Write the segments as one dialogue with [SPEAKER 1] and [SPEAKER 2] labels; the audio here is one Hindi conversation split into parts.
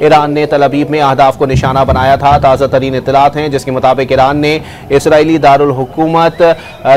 [SPEAKER 1] ईरान ने तल अवीव में अहदाफ को निशाना बनाया था। ताज़ा तरीन इत्तलात हैं जिसके मुताबिक ईरान ने इसराइली दारुल हुकूमत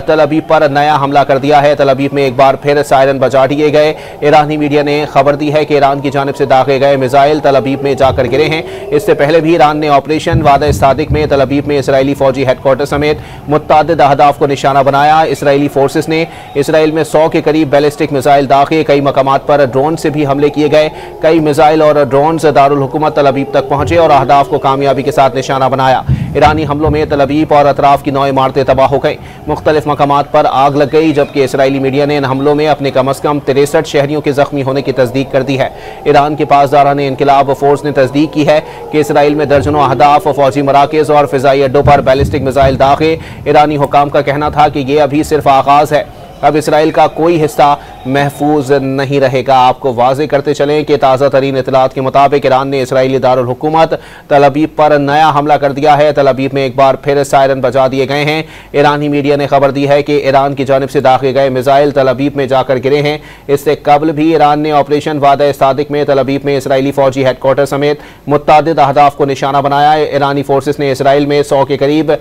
[SPEAKER 1] तल अवीव पर नया हमला कर दिया है। तल अवीव में एक बार फिर सायरन बजा दिए गए। ईरानी मीडिया ने खबर दी है कि ईरान की जानिब से दागे गए मिसाइल तल अवीव में जाकर गिरे हैं। इससे पहले भी ईरान ने ऑपरेशन वादा सादिक में तल अवीव में इसराइली फौजी हेडक्वार्टर समेत मुतअद्दिद अहदाफ को निशाना बनाया। इसराइली फोर्सेस ने इसराइल में 100 के करीब बैलिस्टिक मिसाइल दागे। कई मकामात पर ड्रोन से भी हमले किए गए। कई मिसाइल और ड्रोन दारुल हुकूमत तल अवीव तक पहुंचे और अहदाफ को कामयाबी के साथ निशाना बनाया। ईरानी हमलों में तल अवीव और अतराफ की 9 इमारतें तबाह हो गई। मुख्तलिफ मकामात पर आग लग गई, जबकि इसराइली मीडिया ने इन हमलों में अपने कम अज कम 63 शहरियों के जख्मी होने की तस्दीक कर दी है। ईरान के पासदारान इनकलाब फोर्स ने तस्दीक की है कि इसराइल में दर्जनों अहदाफ, फौजी मराकज़ और फ़िज़ाई अड्डों पर बैलिस्टिक मिसाइल दागे। ईरानी हुकाम का कहना था कि यह अभी सिर्फ आगाज़ है, अब इसराइल का कोई हिस्सा महफूज नहीं रहेगा। आपको वाज़ेह करते चलें कि ताज़ा तरीन इत्तलात के मुताबिक ईरान ने इसराइली दारुल हुकूमत तल अवीव पर नया हमला कर दिया है। तल अवीव में एक बार फिर सायरन बजा दिए गए हैं। ईरानी मीडिया ने खबर दी है कि ईरान की जानिब से दागे गए मिसाइल तल अवीव में जाकर गिरे हैं। इससे कबल भी ईरान ने ऑपरेशन वादा सादिक में तल अवीव में इसराइली फौजी हेडक्वार्टर समेत मुतअद्दिद अहदाफ को निशाना बनाया। ईरानी फोर्सेस ने इसराइल में 100 के करीब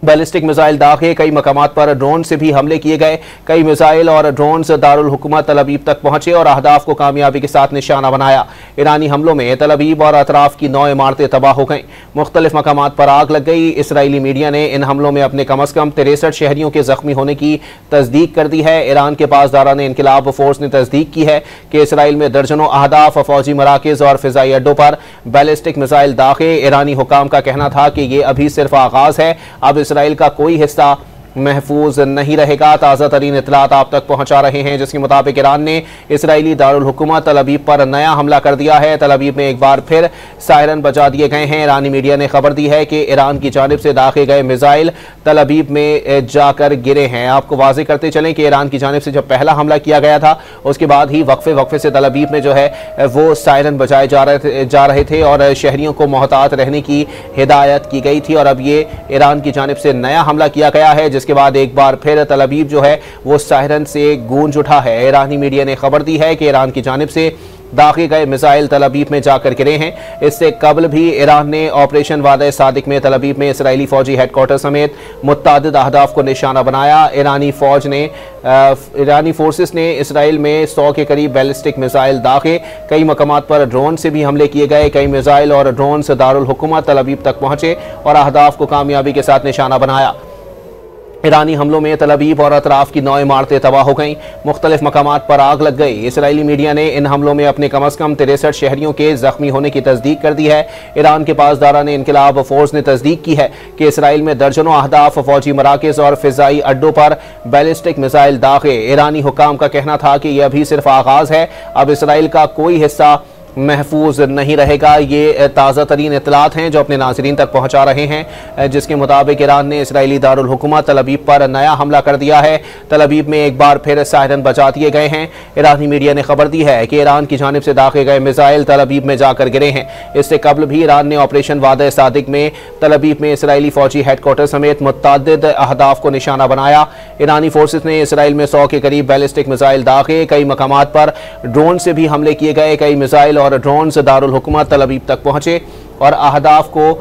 [SPEAKER 1] बैलिस्टिक मिसाइल दागे। कई मकामात पर ड्रोन से भी हमले किए गए। कई मिसाइल और ड्रोन दारुल हुकूमत तल अवीव तक पहुंचे और अहदाफ को कामयाबी के साथ निशाना बनाया। ईरानी हमलों में तल अवीव और अतराफ की 9 इमारतें तबाह हो गईं। मुख्तलिफ मकामात पर आग लग गई। इसराइली मीडिया ने इन हमलों में अपने कम अज कम 63 शहरियों के जख्मी होने की तस्दीक कर दी है। ईरान के पासदारान इनकलाब फोर्स ने तस्दीक की है कि इसराइल में दर्जनों अहदाफ, फौजी मराकज़ और फ़िज़ाई अड्डों पर बैलिस्टिक मिसाइल दागे। ईरानी हुकाम का कहना था कि यह अभी सिर्फ आगाज़ है, अब इसराइल का कोई हिस्सा महफूज नहीं रहेगा। ताज़ा तरीन इत्तलात आप तक पहुंचा रहे हैं जिसके मुताबिक ईरान ने इसराइली दारुल हुकूमत तल अवीव पर नया हमला कर दिया है। तल अवीव में एक बार फिर सायरन बजा दिए गए हैं। ईरानी मीडिया ने खबर दी है कि ईरान की जानिब से दागे गए मिसाइल तल अवीव में जाकर गिरे हैं। आपको वाज़ेह करते चलें कि ईरान की जानिब से जब पहला हमला किया गया था उसके बाद ही वक्फे से तल अवीव में जो है वो सायरन बजाए जा रहे थे और शहरियों को मोहतात रहने की हिदायत की गई थी। और अब ये ईरान की जानिब से नया हमला किया गया है जिसके बाद एक बार फिर तल अवीव जो है वो सायरन से गूंज उठा है। ईरानी मीडिया ने खबर दी है कि ईरान की जानिब से दागे गए मिसाइल तल अवीव में जाकर गिरे हैं। इससे कबल भी ईरान ने ऑपरेशन वादा सादिक में तल अवीव में इसराइली फौजी हेडक्वार्टर समेत मुतअद्दिद अहदाफ को निशाना बनाया। ईरानी फोर्सेस ने इसराइल में 100 के करीब बैलिस्टिक मिसाइल दागे। कई मकामात पर ड्रोन से भी हमले किए गए। कई मिसाइल और ड्रोन से दारुल हुकूमत तल अवीव तक पहुंचे और अहदाफ को कामयाबी के साथ निशाना बनाया। ईरानी हमलों में तल अवीव और अतराफ की 9 इमारतें तबाह हो गईं। मुख्तलिफ मकामात पर आग लग गई। इसराइली मीडिया ने इन हमलों में अपने कम अज कम 63 शहरियों के जख्मी होने की तस्दीक कर दी है। ईरान के पासदारान इनकलाब फोर्स ने तस्दीक की है कि इसराइल में दर्जनों अहदाफ, फौजी मराकज़ और फ़िज़ाई अड्डों पर बैलिस्टिक मिसाइल दागे। ईरानी हुकाम का कहना था कि यह अभी सिर्फ आगाज़ है, अब इसराइल का कोई हिस्सा महफूज नहीं रहेगा। ये ताज़ा तरीन इत्तलात हैं जो अपने नाज़रीन तक पहुँचा रहे हैं जिसके मुताबिक ईरान ने इसराइली दारुल हुकूमत तल अवीव पर नया हमला कर दिया है। तल अवीव में एक बार फिर सायरन बजा दिए गए हैं। ईरानी मीडिया ने खबर दी है कि ईरान की जानिब से दागे गए मिसाइल तल अवीव में जाकर गिरे हैं। इससे कबल भी ईरान ने ऑपरेशन वादा सादिक में तल अवीव में इसराइली फौजी हेडक्वार्टर समेत मुतअद्दिद अहदाफ को निशाना बनाया। ईरानी फोर्सेस ने इसराइल में 100 के करीब बैलिस्टिक मिसाइल दागे। कई मकामात पर ड्रोन से भी हमले किए गए। कई मिसाइल और ड्रोन से दारुल हुकूमत तल अवीव तक पहुंचे और अहदाफ को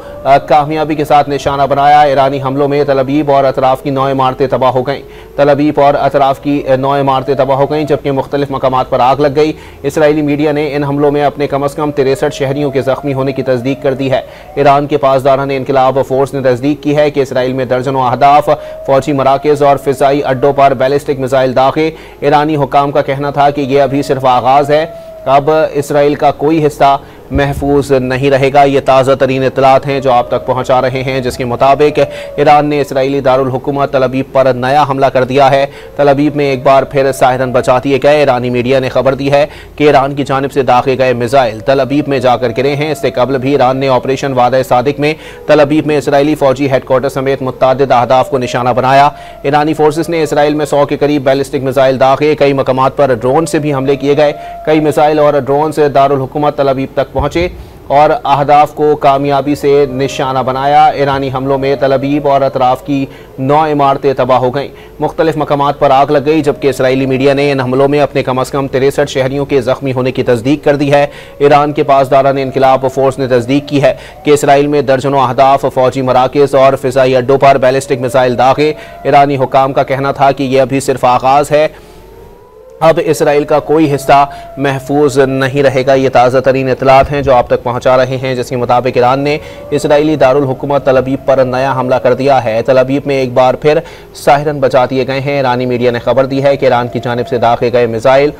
[SPEAKER 1] कामयाबी के साथ निशाना बनाया। ईरानी हमलों में तल अवीव और अतराफ की 9 इमारतें तबाह हो गईं। तल अवीव और अतराफ की 9 इमारतें तबाह हो गईं जबकि मुख्तलिफ मकामात पर आग लग गई। इसराइली मीडिया ने इन हमलों में अपने कम अज कम 63 शहरियों के जख्मी होने की तस्दीक कर दी है। ईरान के पासदारान इनकलाब फोर्स ने तस्दीक की है कि इसराइल में दर्जनों अहदाफ, फौजी मराकज़ और फ़िज़ाई अड्डों पर बैलिस्टिक मिसाइल दागे। ईरानी हुकाम का कहना था कि यह अभी सिर्फ आगाज़ है, अब इसराइल का कोई हिस्सा महफूज नहीं रहेगा। ये ताज़ा तरीन इत्तलात हैं जो आप तक पहुँचा रहे हैं जिसके मुताबिक ईरान ने इसराइली दारुल हुकूमत तल अवीव पर नया हमला कर दिया है। तल अवीव में एक बार फिर सायरन बजा दिए गए। ईरानी मीडिया ने खबर दी है कि ईरान की जानिब से दागे गए मिसाइल तल अवीव में जाकर गिरे हैं। इससे कबल भी ईरान ने ऑपरेशन वादा सादिक में तल अवीव में इसराइली फौजी हेडक्वार्टर समेत मुतअद्दिद अहदाफ को निशाना बनाया। ईरानी फोर्सेस ने इसराइल में 100 के करीब बैलिस्टिक मिसाइल दागे। कई मकामात पर ड्रोन से भी हमले किए गए। कई मिसाइल और ड्रोन से दारुल हुकूमत तल अवीव तक पहुंचे और अहदाफ को कामयाबी से निशाना बनाया। ईरानी हमलों में तल अबीब और अतराफ की 9 इमारतें तबाह हो गईं। मुख्तलिफ मकामात पर आग लग गई, जबकि इसराइली मीडिया ने इन हमलों में अपने कम अज़ कम 63 शहरियों के जख्मी होने की तस्दीक कर दी है। ईरान के पासदारान इनक़िलाब फोर्स ने तस्दीक की है कि इसराइल में दर्जनों अहदाफ, फौजी मराकज़ और फ़िज़ाई अड्डों पर बैलिस्टिक मिसाइल दागे। ईरानी हुकाम का कहना था कि यह अभी सिर्फ आगाज़ है, अब इसराइल का कोई हिस्सा महफूज नहीं रहेगा। ये ताज़ा तरीन इतलात हैं जो आप तक पहुँचा रहे हैं, जिसके मुताबिक ईरान ने इसराइली दारुल हुकूमत तल अबीब पर नया हमला कर दिया है। तल अबीब में एक बार फिर सायरन बजा दिए गए हैं। ईरानी मीडिया ने खबर दी है कि ईरान की जानिब से दागे गए मिसाइल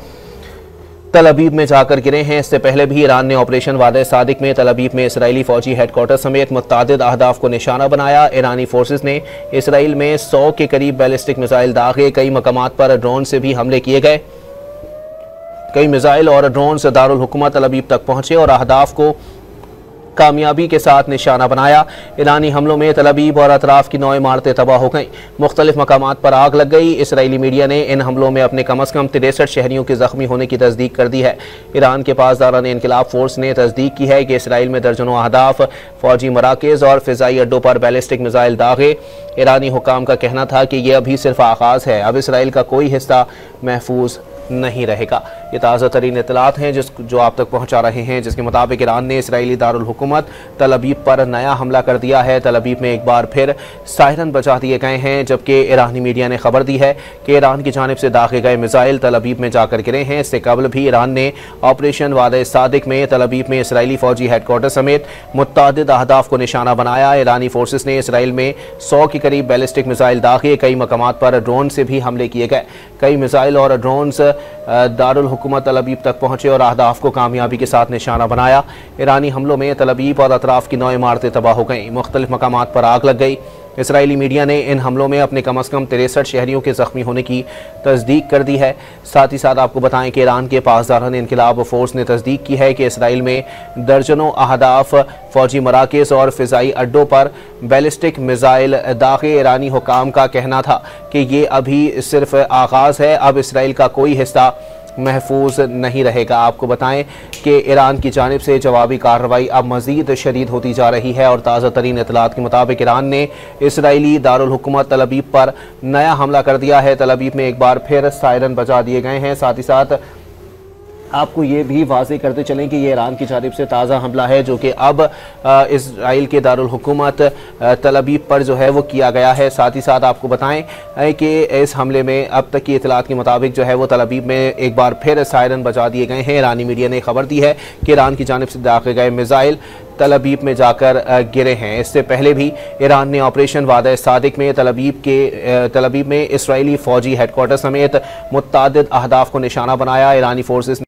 [SPEAKER 1] तल अबीब में जाकर गिरे हैं। इससे पहले भी ईरान ने ऑपरेशन वादे सादिक में तल अबीब में इसराइली फौजी हेडक्वार्टर समेत मुतअद्दिद अहदाफ को निशाना बनाया। ईरानी फोर्सेस ने इसराइल में 100 के करीब बैलिस्टिक मिसाइल दागे। कई मकामात पर ड्रोन से भी हमले किए गए। कई मिसाइल और ड्रोन से दारुल हुकूमत तल अबीब तक पहुंचे और अहदाफ को कामयाबी के साथ निशाना बनाया। ईरानी हमलों में तल अबीब और अतराफ की 9 इमारतें तबाह हो गईं। मुख्तलिफ मकामात पर आग लग गई। इसराइली मीडिया ने इन हमलों में अपने कम अज़ कम 63 शहरियों के जख्मी होने की तस्दीक कर दी है। ईरान के पासदारान इनक़िलाब फोर्स ने तस्दीक की है कि इसराइल में दर्जनों अहदाफ, फौजी मराकज़ और फ़िज़ाई अड्डों पर बैलिस्टिक मिसाइल दागे। ईरानी हुकाम का कहना था कि यह अभी सिर्फ आगाज़ है, अब इसराइल का कोई हिस्सा महफूज नहीं रहेगा। ये ताज़ा तरीन इतलात हैं जो आप तक पहुँचा रहे हैं, जिसके मुताबिक ईरान ने इसराइली दारुल हुकूमत तल अबीब पर नया हमला कर दिया है। तल अबीब में एक बार फिर सायरन बजा दिए गए हैं, जबकि ईरानी मीडिया ने खबर दी है कि ईरान की जानिब से दागे गए मिसाइल तल अबीब में जाकर गिरे हैं। इससे कबल भी ईरान ने ऑपरेशन वादे सादिक में तल अबीब में इसराइली फौजी हेडक्वार्टर समेत मुतअद्दिद अहदाफ को निशाना बनाया। ईरानी फोर्सेस ने इसराइल में 100 के करीब बैलिस्टिक मिसाइल दागे। कई मकामात पर ड्रोन से भी हमले किए गए। कई मिसाइल और ड्रोन्स दारुल हुकूमत तल अबीब तक पहुंचे और अहदाफ को कामयाबी के साथ निशाना बनाया। ईरानी हमलों में तल अबीब और अतराफ की 9 इमारतें तबाह हो गईं। मुख्तलिफ मकामात पर आग लग गई। इसराइली मीडिया ने इन हमलों में अपने कम अज़ कम 63 शहरियों के जख्मी होने की तस्दीक कर दी है। साथ ही साथ आपको बताएं कि ईरान के पासदारान इनक़िलाब फोर्स ने तस्दीक की है कि इसराइल में दर्जनों अहदाफ, फौजी मराकज़ और फ़िज़ाई अड्डों पर बैलिस्टिक मिसाइल दागे। ईरानी हुकाम का कहना था कि ये अभी सिर्फ आगाज़ है, अब इसराइल का कोई हिस्सा महफूज नहीं रहेगा। आपको बताएं कि ईरान की जानिब से जवाबी कार्रवाई अब मज़ीद शदीद होती जा रही है और ताज़ा तरीन इतलात के मुताबिक ईरान ने इसराइली दारुल हुकूमत तल अबीब पर नया हमला कर दिया है। तल अबीब में एक बार फिर सायरन बजा दिए गए हैं। साथ ही साथ आपको ये भी वाज़ेह करते चलें कि ये ईरान की जानिब से ताज़ा हमला है, जो कि अब इसराइल के दारुल हुकूमत तल अबीब पर जो है वो किया गया है। साथ ही साथ आपको बताएं कि इस हमले में अब तक की इतलात के मुताबिक जो है वो तल अबीब में एक बार फिर सायरन बजा दिए गए हैं। ईरानी मीडिया ने खबर दी है कि ईरान की जानिब से दागे गए मिसाइल तल अबीब में जाकर गिरे हैं। इससे पहले भी ईरान ने ऑपरेशन वादे सादिक में तल अबीब में इसराइली फौजी हेडक्वार्टर समेत मुतअद्दिद अहदाफ को निशाना बनाया। ईरानी फोर्सेस